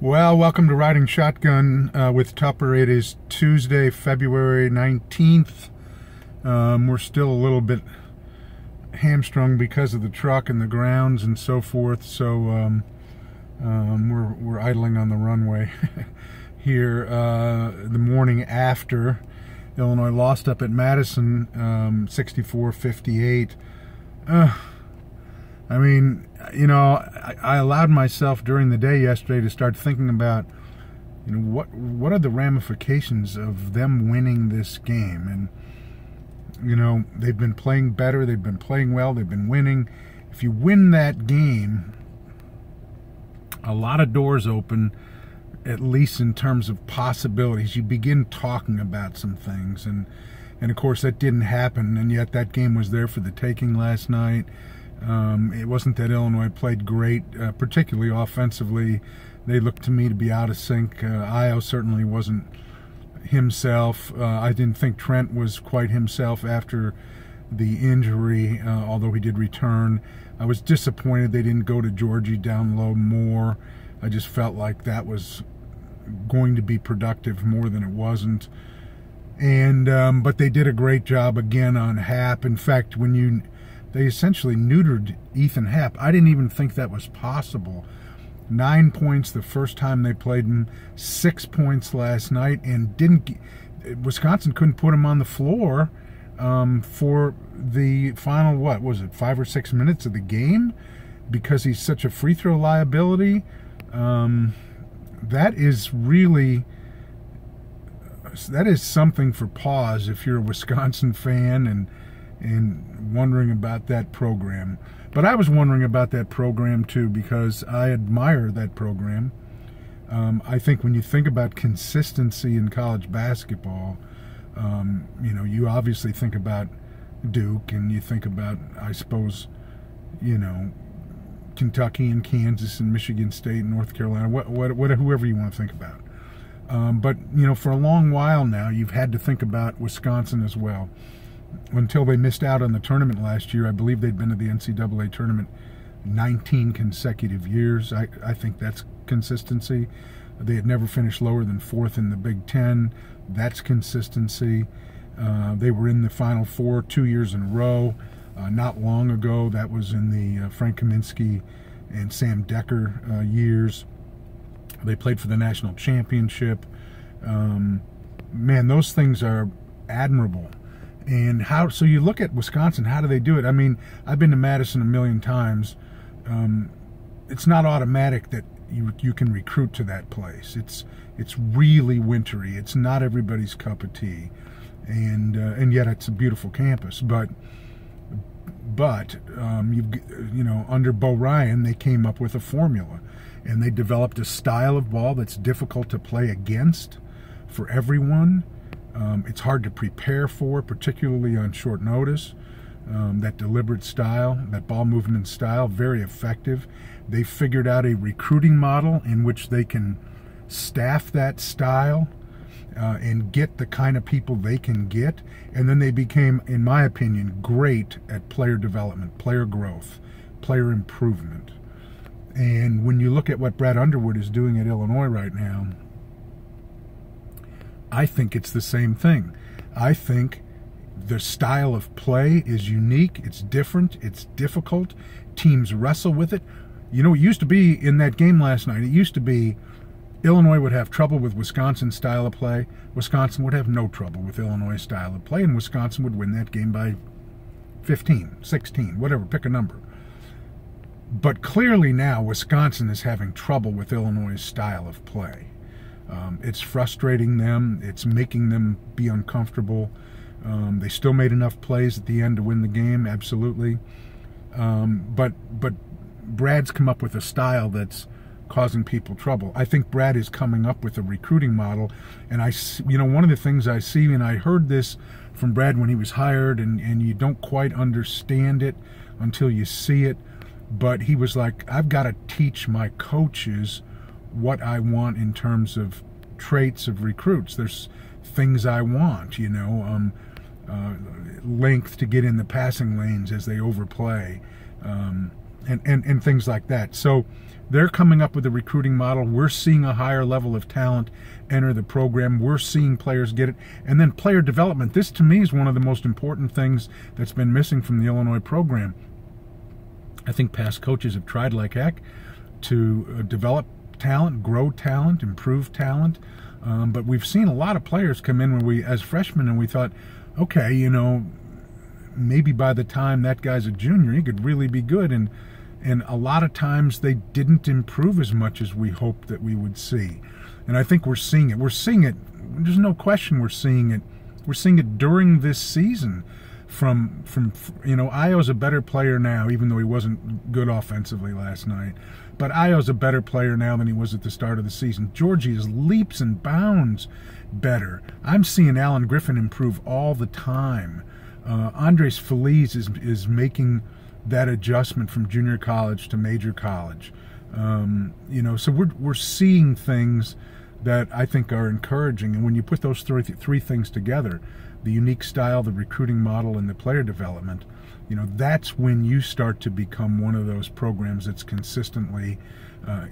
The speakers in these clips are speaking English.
Well, welcome to Riding Shotgun with Tupper. It is Tuesday, February 19th. We're still a little bit hamstrung because of the truck and the grounds and so forth, so we're idling on the runway here the morning after Illinois lost up at Madison 64-58. I mean, you know, I allowed myself during the day yesterday to start thinking about, you know, what are the ramifications of them winning this game? And, you know, they've been playing better, they've been playing well, they've been winning. If you win that game, a lot of doors open, at least in terms of possibilities. You begin talking about some things, and of course that didn't happen, and yet that game was there for the taking last night. It wasn't that Illinois played great, particularly offensively. They looked to me to be out of sync. Io certainly wasn't himself. I didn't think Trent was quite himself after the injury, although he did return. I was disappointed they didn't go to Georgie down low more. I just felt like that was going to be productive more than it wasn't. And but they did a great job again on Happ. In fact, they essentially neutered Ethan Happ. I didn't even think that was possible. 9 points the first time they played him, 6 points last night, and Wisconsin couldn't put him on the floor for the final, what was it, 5 or 6 minutes of the game, because he's such a free throw liability. That is something for pause if you're a Wisconsin fan and wondering about that program. But I was wondering about that program too, because I admire that program. I think when you think about consistency in college basketball, you know, you obviously think about Duke, and you think about, I suppose, you know, Kentucky and Kansas and Michigan State and North Carolina, whoever you want to think about. But, you know, for a long while now, you've had to think about Wisconsin as well. Until they missed out on the tournament last year, I believe they'd been to the NCAA tournament 19 consecutive years. I think that's consistency. They had never finished lower than 4th in the Big Ten. That's consistency. They were in the Final Four 2 years in a row. Not long ago, that was in the Frank Kaminsky and Sam Decker years. They played for the national championship. Man, those things are admirable. And so you look at Wisconsin, how do they do it? I mean, I've been to Madison a million times. It's not automatic that you can recruit to that place. It's really wintry. It's not everybody's cup of tea, and yet it's a beautiful campus. But you know, under Bo Ryan, they came up with a formula, and they developed a style of ball that's difficult to play against for everyone. It's hard to prepare for, particularly on short notice. That deliberate style, that ball movement style, very effective. They figured out a recruiting model in which they can staff that style and get the kind of people they can get. And then they became, in my opinion, great at player development, player growth, player improvement. And when you look at what Brad Underwood is doing at Illinois right now, I think it's the same thing. I think the style of play is unique, it's different, it's difficult. Teams wrestle with it. You know, it used to be in that game last night, it used to be Illinois would have trouble with Wisconsin's style of play. Wisconsin would have no trouble with Illinois' style of play, and Wisconsin would win that game by 15, 16, whatever, pick a number. But clearly now, Wisconsin is having trouble with Illinois' style of play. It's frustrating them. It's making them be uncomfortable. They still made enough plays at the end to win the game, absolutely. But Brad's come up with a style that's causing people trouble. I think Brad is coming up with a recruiting model, and you know, one of the things I see, and I heard this from Brad when he was hired, and you don't quite understand it until you see it, but he was like, I've got to teach my coaches what I want in terms of traits of recruits. There's things I want, you know, length to get in the passing lanes as they overplay, and things like that. So they're coming up with a recruiting model. We're seeing a higher level of talent enter the program. We're seeing players get it. And then player development. This, to me, is one of the most important things that's been missing from the Illinois program. I think past coaches have tried like heck to develop talent, grow talent, improve talent. But we've seen a lot of players come in when as freshmen, and we thought, okay, you know, maybe by the time that guy's a junior, he could really be good. And a lot of times they didn't improve as much as we hoped that we would see. And I think we're seeing it. We're seeing it. There's no question we're seeing it. We're seeing it during this season. From you know, Ayo's a better player now, even though he wasn't good offensively last night. But Ayo's a better player now than he was at the start of the season. Georgie is leaps and bounds better. I'm seeing Alan Griffin improve all the time. Andres Feliz is making that adjustment from junior college to major college. You know, so we're seeing things that I think are encouraging. And when you put those three things together, the unique style, the recruiting model, and the player development, you know, that's when you start to become one of those programs that's consistently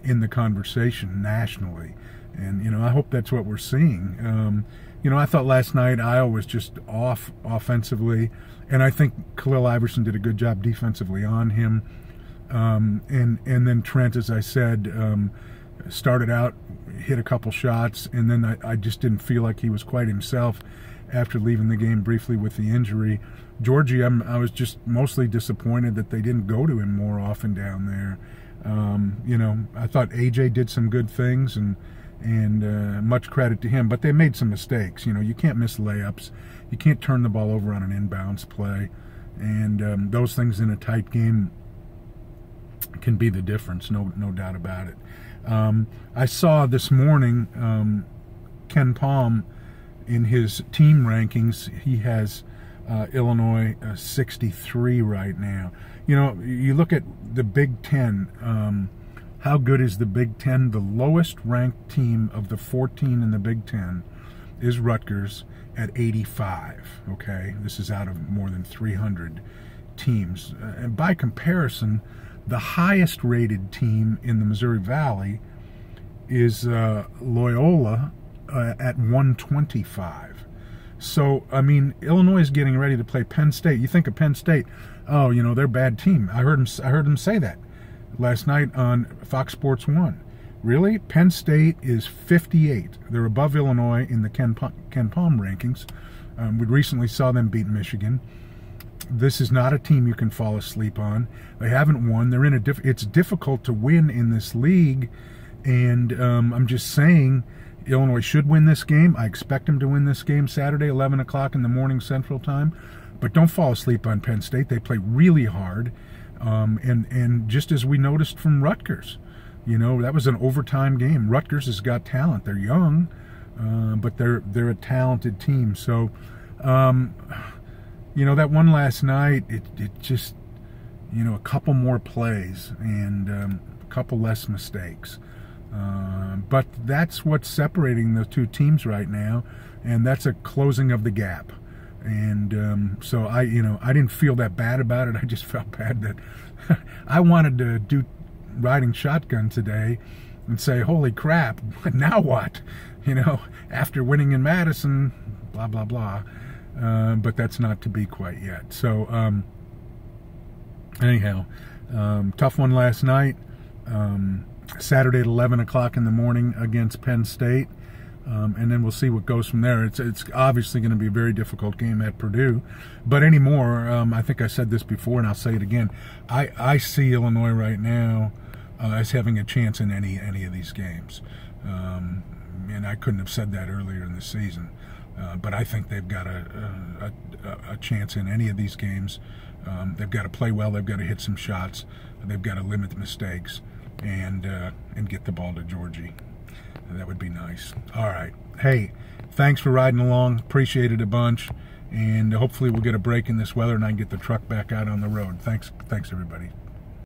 in the conversation nationally. And, you know, I hope that's what we're seeing. You know, I thought last night Ayo was just off offensively, and I think Khalil Iverson did a good job defensively on him. And then Trent, as I said, started out, hit a couple shots, and then I just didn't feel like he was quite himself after leaving the game briefly with the injury. Georgie, I was just mostly disappointed that they didn't go to him more often down there. You know, I thought AJ did some good things, and much credit to him, but they made some mistakes. You know, you can't miss layups. You can't turn the ball over on an inbounds play. And those things in a tight game can be the difference, no doubt about it. I saw this morning Ken Palm, in his team rankings, he has Illinois 63 right now. You know, you look at the Big Ten. How good is the Big Ten? The lowest ranked team of the 14 in the Big Ten is Rutgers at 85. Okay, this is out of more than 300 teams. And by comparison, the highest rated team in the Missouri Valley is Loyola at 125. So, I mean, Illinois is getting ready to play Penn State. You think of Penn State, oh, you know, they're a bad team. I heard them say that last night on Fox Sports 1. Really? Penn State is 58. They're above Illinois in the Ken Palm rankings. We recently saw them beat Michigan. This is not a team you can fall asleep on. They haven't won. They're in it's difficult to win in this league, and I'm just saying Illinois should win this game. I expect them to win this game Saturday, 11 o'clock in the morning Central Time. But don't fall asleep on Penn State. They play really hard. And just as we noticed from Rutgers, you know, that was an overtime game. Rutgers has got talent. They're young, but they're a talented team. So, you know, that one last night, it just, you know, a couple more plays and a couple less mistakes. But that's what's separating the two teams right now, and that's a closing of the gap. And so I didn't feel that bad about it. I just felt bad that I wanted to do riding shotgun today and say, holy crap, now what? You know, after winning in Madison, blah, blah, blah. But that's not to be quite yet. So anyhow, tough one last night. Saturday at 11 o'clock in the morning against Penn State. And then we'll see what goes from there. It's obviously going to be a very difficult game at Purdue. But anymore, I think I said this before, and I'll say it again. I see Illinois right now as having a chance in any of these games. And I couldn't have said that earlier in the season. But I think they've got a chance in any of these games. They've got to play well. They've got to hit some shots. They've got to limit the mistakes and get the ball to Georgie. That would be nice. All right. Hey, thanks for riding along. Appreciate it a bunch. And hopefully we'll get a break in this weather and I can get the truck back out on the road. Thanks everybody.